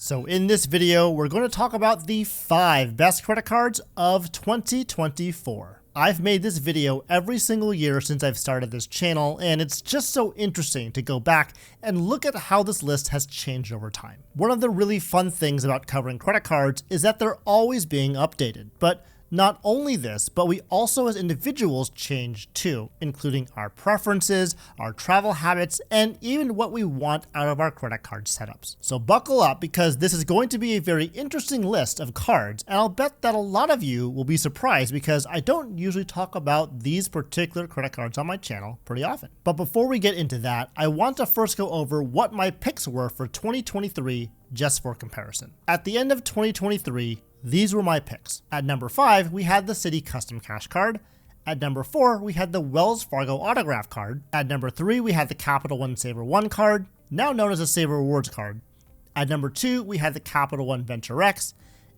So in this video, we're going to talk about the 5 best credit cards of 2024. I've made this video every single year since I've started this channel, and it's just so interesting to go back and look at how this list has changed over time. One of the really fun things about covering credit cards is that they're always being updated, but not only this, but we also as individuals change too, including our preferences, our travel habits, and even what we want out of our credit card setups. So buckle up because this is going to be a very interesting list of cards, and I'll bet that a lot of you will be surprised because I don't usually talk about these particular credit cards on my channel pretty often. But before we get into that, I want to first go over what my picks were for 2023 just for comparison. At the end of 2023, these were my picks. At number 5, we had the Citi Custom Cash Card. At number 4, we had the Wells Fargo Autograph Card. At number 3, we had the Capital One Saver One Card, now known as the Saver Rewards Card. At number 2, we had the Capital One Venture X.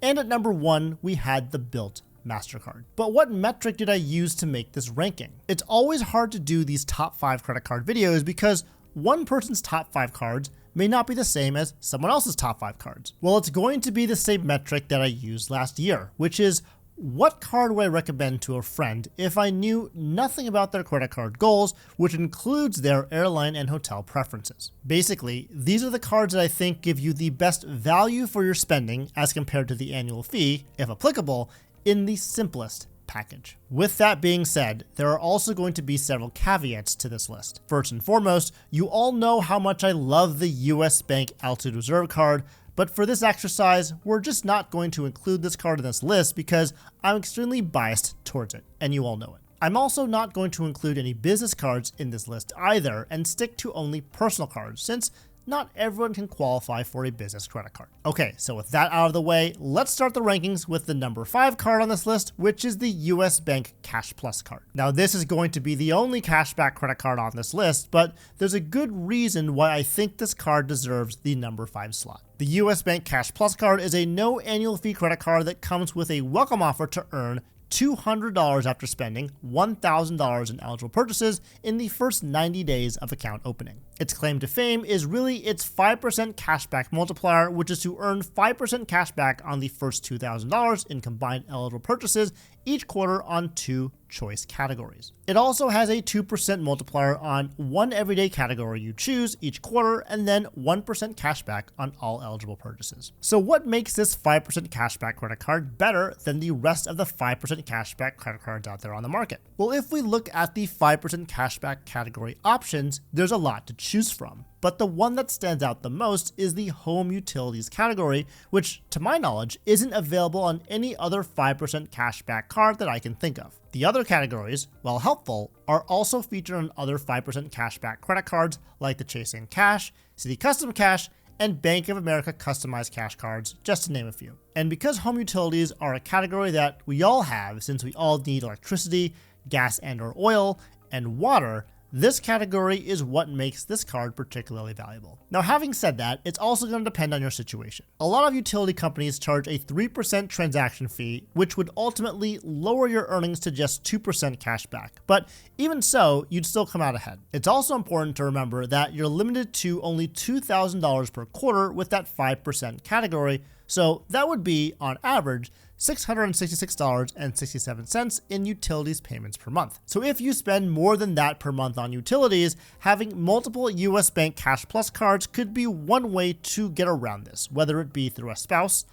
And at number 1, we had the Bilt MasterCard. But what metric did I use to make this ranking? It's always hard to do these top 5 credit card videos because one person's top 5 cards may not be the same as someone else's top 5 cards. Well, it's going to be the same metric that I used last year, which is what card would I recommend to a friend if I knew nothing about their credit card goals, which includes their airline and hotel preferences. Basically, these are the cards that I think give you the best value for your spending as compared to the annual fee, if applicable, in the simplest package. With that being said, there are also going to be several caveats to this list. First and foremost, you all know how much I love the US Bank Altitude Reserve card, but for this exercise, we're just not going to include this card in this list because I'm extremely biased towards it, and you all know it. I'm also not going to include any business cards in this list either and stick to only personal cards, since not everyone can qualify for a business credit card. Okay, so with that out of the way, let's start the rankings with the number 5 card on this list, which is the US Bank Cash Plus card. Now, this is going to be the only cashback credit card on this list, but there's a good reason why I think this card deserves the number 5 slot. The US Bank Cash Plus card is a no annual fee credit card that comes with a welcome offer to earn $200 after spending $1,000 in eligible purchases in the first 90 days of account opening. Its claim to fame is really its 5% cashback multiplier, which is to earn 5% cashback on the first $2,000 in combined eligible purchases each quarter on 2 choice categories. It also has a 2% multiplier on one everyday category you choose each quarter, and then 1% cashback on all eligible purchases. So what makes this 5% cashback credit card better than the rest of the 5% cashback credit cards out there on the market? Well, if we look at the 5% cashback category options, there's a lot to choose from. But the one that stands out the most is the home utilities category, which to my knowledge isn't available on any other 5% cashback card that I can think of. The other categories, while helpful, are also featured on other 5% cashback credit cards like the Chase In Cash, Citi Custom Cash, and Bank of America Customized Cash cards, just to name a few. And because home utilities are a category that we all have since we all need electricity, gas and/or oil, and water, this category is what makes this card particularly valuable. Now, having said that, it's also going to depend on your situation. A lot of utility companies charge a 3% transaction fee, which would ultimately lower your earnings to just 2% cash back. But even so, you'd still come out ahead. It's also important to remember that you're limited to only $2,000 per quarter with that 5% category, so that would be, on average, $666.67 in utilities payments per month. So if you spend more than that per month on utilities, having multiple US Bank Cash Plus cards could be one way to get around this, whether it be through a spouse,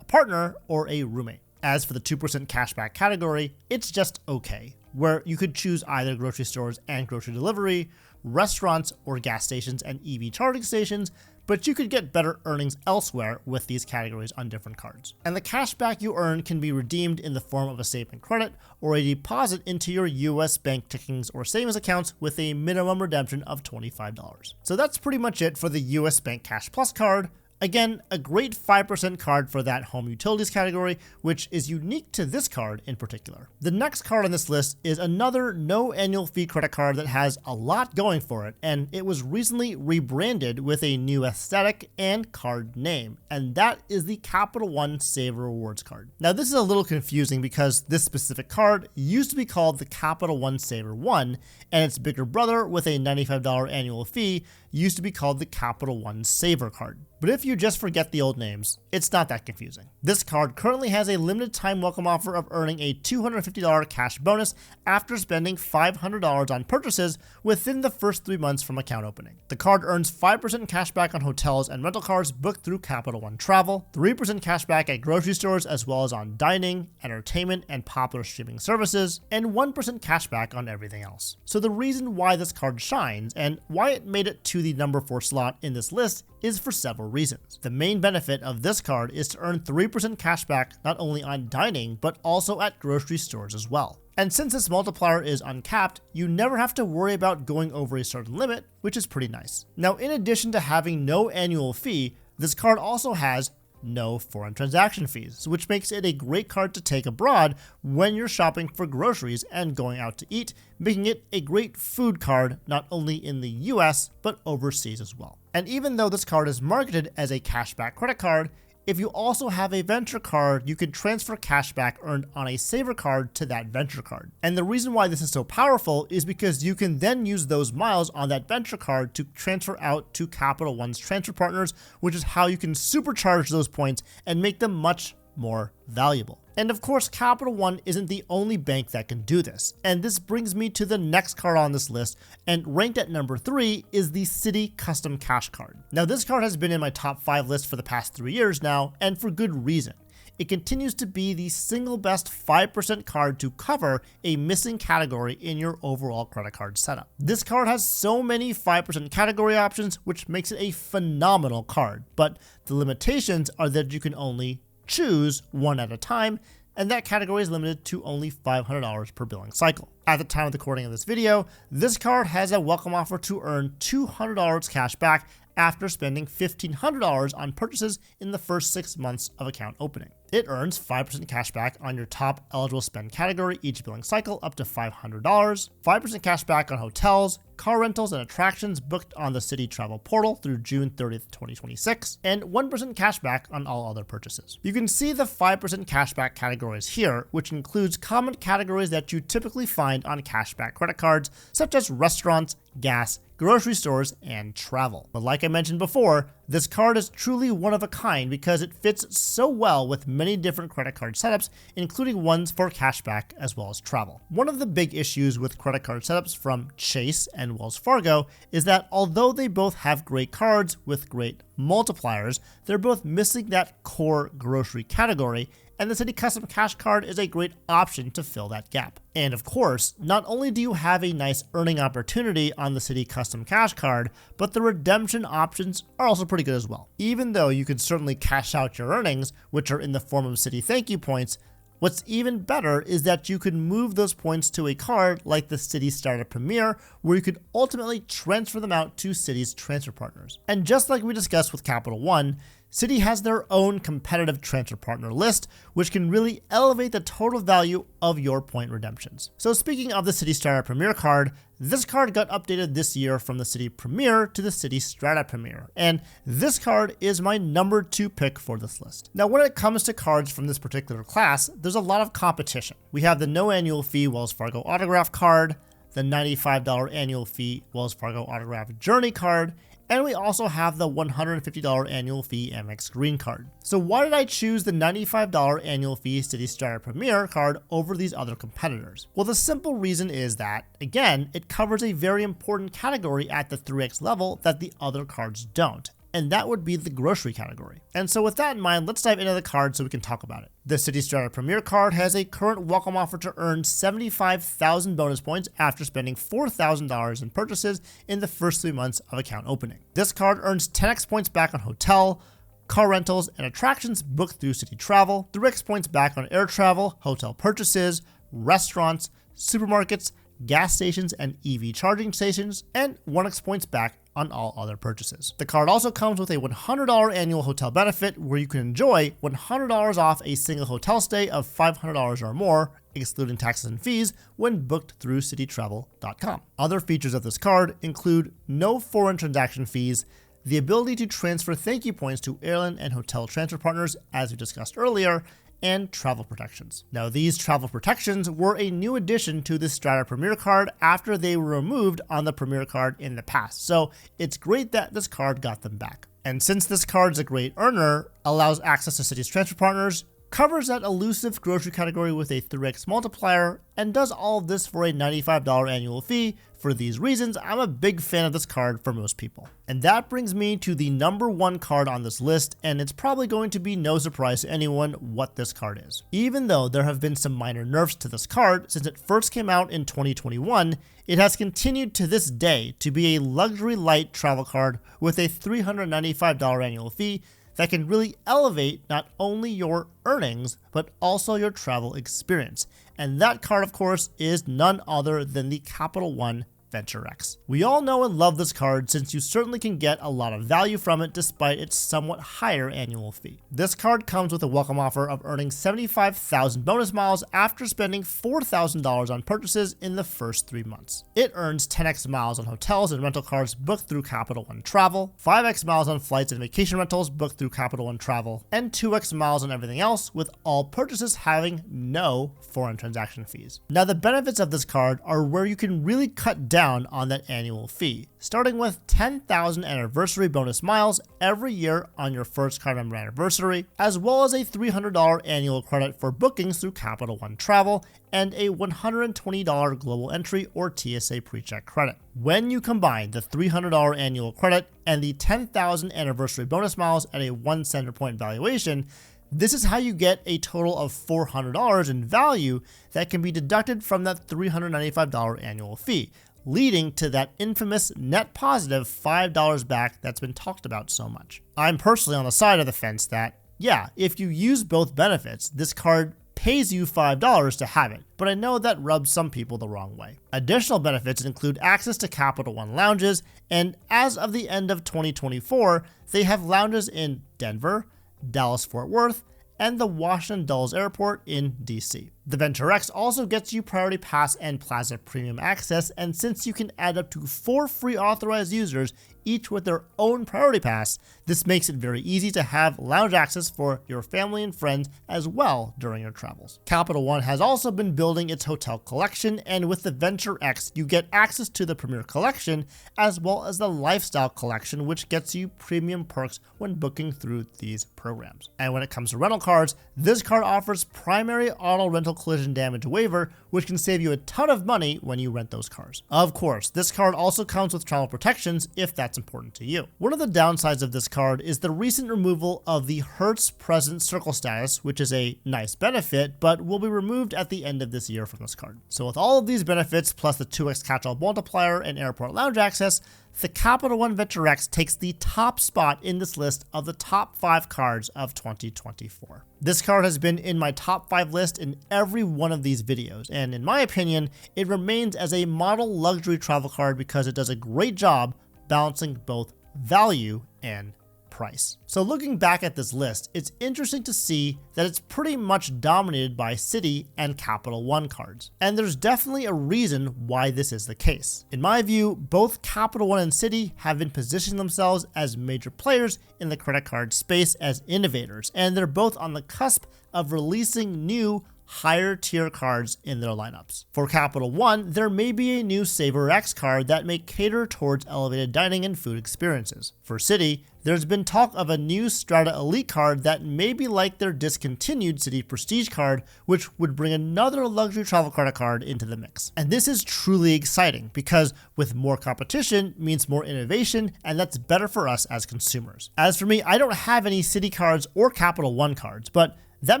a partner, or a roommate. As for the 2% cashback category, it's just okay, where you could choose either grocery stores and grocery delivery, restaurants or gas stations and EV charging stations, but you could get better earnings elsewhere with these categories on different cards. And the cashback you earn can be redeemed in the form of a statement credit or a deposit into your US bank checkings or savings accounts with a minimum redemption of $25. So that's pretty much it for the US Bank Cash Plus card. Again, a great 5% card for that home utilities category, which is unique to this card in particular. The next card on this list is another no annual fee credit card that has a lot going for it, and it was recently rebranded with a new aesthetic and card name, and that is the Capital One Saver Rewards card. Now, this is a little confusing because this specific card used to be called the Capital One Saver One, and its bigger brother with a $95 annual fee used to be called the Capital One Saver card. But if you just forget the old names, it's not that confusing. This card currently has a limited time welcome offer of earning a $250 cash bonus after spending $500 on purchases within the first 3 months from account opening. The card earns 5% cash back on hotels and rental cars booked through Capital One Travel, 3% cash back at grocery stores as well as on dining, entertainment, and popular streaming services, and 1% cash back on everything else. So the reason why this card shines and why it made it to the number 4 slot in this list is for several reasons. The main benefit of this card is to earn 3% cash back not only on dining, but also at grocery stores as well. And since this multiplier is uncapped, you never have to worry about going over a certain limit, which is pretty nice. Now, in addition to having no annual fee, this card also has no foreign transaction fees, which makes it a great card to take abroad when you're shopping for groceries and going out to eat, making it a great food card not only in the US, but overseas as well. And even though this card is marketed as a cashback credit card, if you also have a venture card, you can transfer cashback earned on a saver card to that venture card. And the reason why this is so powerful is because you can then use those miles on that venture card to transfer out to Capital One's transfer partners, which is how you can supercharge those points and make them much more valuable. And of course, Capital One isn't the only bank that can do this. And this brings me to the next card on this list, and ranked at number 3 is the Citi Custom Cash Card. Now, this card has been in my top 5 list for the past 3 years now, and for good reason. It continues to be the single best 5% card to cover a missing category in your overall credit card setup. This card has so many 5% category options, which makes it a phenomenal card, but the limitations are that you can only choose one at a time, and that category is limited to only $500 per billing cycle. At the time of the recording of this video, this card has a welcome offer to earn $200 cash back after spending $1,500 on purchases in the first 6 months of account opening. It earns 5% cash back on your top eligible spend category each billing cycle up to $500, 5% cash back on hotels, car rentals, and attractions booked on the Citi Travel Portal through June 30th, 2026, and 1% cash back on all other purchases. You can see the 5% cashback categories here, which includes common categories that you typically find on cashback credit cards, such as restaurants, gas, grocery stores, and travel. But like I mentioned before, this card is truly one of a kind because it fits so well with many different credit card setups, including ones for cashback as well as travel. One of the big issues with credit card setups from Chase and Wells Fargo is that although they both have great cards with great multipliers, they're both missing that core grocery category, and the Citi Custom Cash Card is a great option to fill that gap. And of course, not only do you have a nice earning opportunity on the Citi Custom Cash Card, but the redemption options are also pretty good as well. Even though you can certainly cash out your earnings, which are in the form of Citi Thank You points, what's even better is that you can move those points to a card like the Citi Startup Premier, where you could ultimately transfer them out to Citi's transfer partners. And just like we discussed with Capital One, Citi has their own competitive transfer partner list, which can really elevate the total value of your point redemptions. So speaking of the Citi Startup Premier card, this card got updated this year from the Citi Premier to the Citi Strata Premier, and this card is my number 2 pick for this list. Now, when it comes to cards from this particular class, there's a lot of competition. We have the no annual fee Wells Fargo Autograph card, the $95 annual fee Wells Fargo Autograph Journey card, and we also have the $150 annual fee Amex Green card. So why did I choose the $95 annual fee Citi Strata Premier card over these other competitors? Well, the simple reason is that, again, it covers a very important category at the 3x level that the other cards don't, and that would be the grocery category. And so with that in mind, let's dive into the card so we can talk about it. The Citi Strata Premier card has a current welcome offer to earn 75,000 bonus points after spending $4,000 in purchases in the first 3 months of account opening. This card earns 10x points back on hotel, car rentals, and attractions booked through Citi Travel, 3x points back on air travel, hotel purchases, restaurants, supermarkets, gas stations, and EV charging stations, and 1x points back on all other purchases. The card also comes with a $100 annual hotel benefit where you can enjoy $100 off a single hotel stay of $500 or more, excluding taxes and fees, when booked through cititravel.com. Other features of this card include no foreign transaction fees, the ability to transfer thank you points to airline and hotel transfer partners, as we discussed earlier, and travel protections. Now, these travel protections were a new addition to the Strata Premier card after they were removed on the Premier card in the past, so it's great that this card got them back. And since this card's a great earner, allows access to Citi's transfer partners, covers that elusive grocery category with a 3x multiplier, and does all of this for a $95 annual fee. For these reasons, I'm a big fan of this card for most people. And that brings me to the number one card on this list, and it's probably going to be no surprise to anyone what this card is. Even though there have been some minor nerfs to this card since it first came out in 2021, it has continued to this day to be a luxury light travel card with a $395 annual fee that can really elevate not only your earnings, but also your travel experience. And that card, of course, is none other than the Capital One Venture X. We all know and love this card since you certainly can get a lot of value from it despite its somewhat higher annual fee. This card comes with a welcome offer of earning 75,000 bonus miles after spending $4,000 on purchases in the first 3 months. It earns 10x miles on hotels and rental cars booked through Capital One Travel, 5x miles on flights and vacation rentals booked through Capital One Travel, and 2x miles on everything else, with all purchases having no foreign transaction fees. Now, the benefits of this card are where you can really cut down on that annual fee, starting with 10,000 anniversary bonus miles every year on your first card member anniversary, as well as a $300 annual credit for bookings through Capital One Travel, and a $120 global entry or TSA PreCheck credit. When you combine the $300 annual credit and the 10,000 anniversary bonus miles at a 1 center point valuation, this is how you get a total of $400 in value that can be deducted from that $395 annual fee, leading to that infamous net positive $5 back that's been talked about so much. I'm personally on the side of the fence that, yeah, if you use both benefits, this card pays you $5 to have it, but I know that rubs some people the wrong way. Additional benefits include access to Capital One lounges, and as of the end of 2024, they have lounges in Denver, Dallas-Fort Worth, and the Washington Dulles Airport in DC. The Venture X also gets you Priority Pass and Plaza Premium access, and since you can add up to 4 free authorized users, each with their own Priority Pass, this makes it very easy to have lounge access for your family and friends as well during your travels. Capital One has also been building its hotel collection, and with the Venture X, you get access to the Premier Collection as well as the Lifestyle Collection, which gets you premium perks when booking through these programs. And when it comes to rental cards, this card offers primary auto rental collision damage waiver, which can save you a ton of money when you rent those cars. Of course, this card also comes with travel protections if that's important to you. One of the downsides of this card is the recent removal of the Hertz Present Circle status, which is a nice benefit, but will be removed at the end of this year from this card. So with all of these benefits, plus the 2x catch-all multiplier and airport lounge access, the Capital One Venture X takes the top spot in this list of the top 5 cards of 2024. This card has been in my top 5 list in every one of these videos, and in my opinion, it remains as a model luxury travel card because it does a great job balancing both value and price. So looking back at this list, it's interesting to see that it's pretty much dominated by Citi and Capital One cards. And there's definitely a reason why this is the case. In my view, both Capital One and Citi have been positioning themselves as major players in the credit card space as innovators, and they're both on the cusp of releasing new higher tier cards in their lineups. For Capital One, there may be a new Saver X card that may cater towards elevated dining and food experiences. For Citi, there's been talk of a new Strata Elite card that may be like their discontinued Citi Prestige card, which would bring another luxury travel credit card into the mix. And this is truly exciting because with more competition means more innovation, and that's better for us as consumers. As for me, I don't have any Citi cards or Capital One cards, but that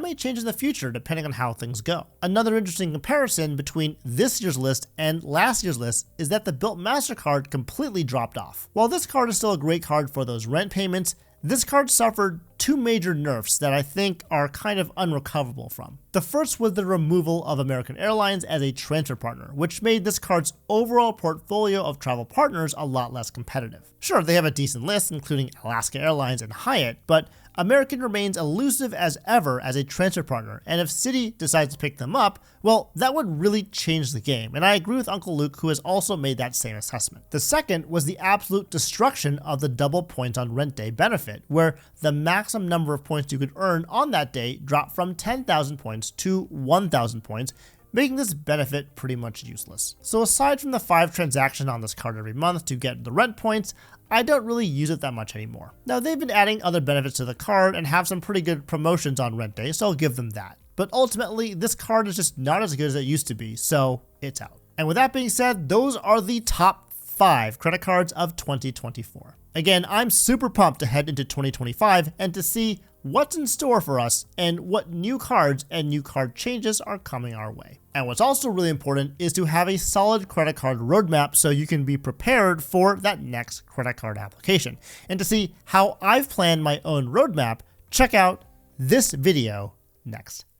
may change in the future depending on how things go. Another interesting comparison between this year's list and last year's list is that the Bilt MasterCard completely dropped off. While this card is still a great card for those rent payments, this card suffered 2 major nerfs that I think are kind of unrecoverable from. The first was the removal of American Airlines as a transfer partner, which made this card's overall portfolio of travel partners a lot less competitive. Sure, they have a decent list, including Alaska Airlines and Hyatt, but American remains elusive as ever as a transfer partner, and if Citi decides to pick them up, well, that would really change the game, and I agree with Uncle Luke, who has also made that same assessment. The second was the absolute destruction of the double points on rent day benefit, where the maximum number of points you could earn on that day dropped from 10,000 points to 1,000 points, making this benefit pretty much useless. So aside from the 5 transactions on this card every month to get the rent points, I don't really use it that much anymore. Now, they've been adding other benefits to the card and have some pretty good promotions on rent day, so I'll give them that. But ultimately, this card is just not as good as it used to be, so it's out. And with that being said, those are the top 5 credit cards of 2024. Again, I'm super pumped to head into 2025 and to see what's in store for us and what new cards and new card changes are coming our way. And what's also really important is to have a solid credit card roadmap so you can be prepared for that next credit card application. And to see how I've planned my own roadmap, check out this video next.